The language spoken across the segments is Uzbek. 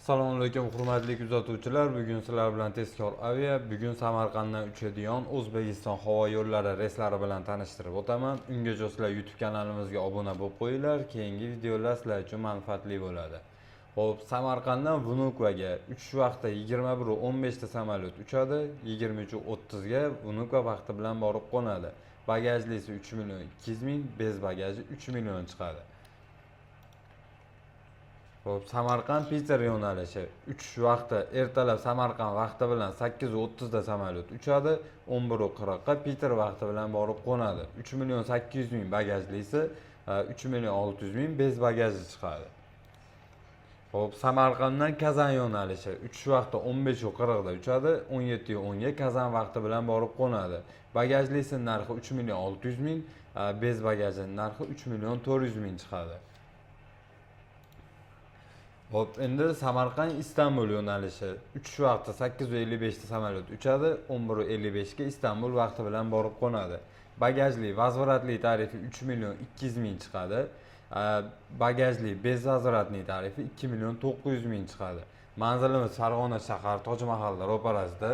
Assalomu alaykum hurmatli kuzatuvchilar. Bugun sizlar bilan Tezkor Avia bugun Samarqanddan uchadigan O'zbekiston havo yo'llari reyslari bilan tanishtirib o'taman. Ungacha sizlar YouTube kanalimizga obuna bo'lib qo'yinglar. Keyingi videolar sizlar uchun manfaatli bo'ladi. Xo'p, Samarqanddan Vnukovaga uchish vaqti 21:15 ta samolyot uchadi, 23:30 ga Vnukovo vaqti bilan borib qo'nadi. Bagajlisi 3.200.000, bez bagaji 3 million chiqadi. Xo'p, Samarqand Piter yo'nalishi uchish vaqti ertalab Samarqand vaqti bilan 8:30 da samolyot uchadi, 11:40 ga Piter vaqti bilan borib qo'nadi. 3.800.000 bagajlisi, 3.600.000 bez bagaji chiqadi. Xo'p, Samarqanddan Kazan yo'nalishi uchish vaqti 15:40 da uchadi, 17:10 ga Kazan vaqti bilan borib qo'nadi. Bagajlisi narxi 3.600.000, bez bagajining narxi 3.400.000 chiqadi. Hop, endi Samarqand Istanbul yo'nalishi uchish vaqti 8:55 da samolyot uchadi, 11:55 ga Istanbul vaqti bilan borib qo'nadi. Bagajli vazvoratli tarifi 3.200.000 chiqadi. Bagajli bez vazvoratli tarifi 2.900.000 chiqadi. Manzilimiz Farg'ona shahar Tojmahal ro'parasida.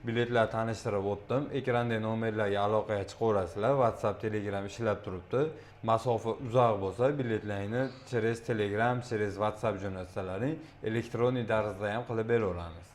Biletlar tanishtirib o'tdim. Ekranda nomerlarga aloqaga chiqaverasizlar. WhatsApp, Telegram ishlab turibdi. Masofa uzoq bo'lsa, biletlarni через Telegram, через WhatsApp jo'natsalaring, elektron tarzda ham qilib beraveramiz.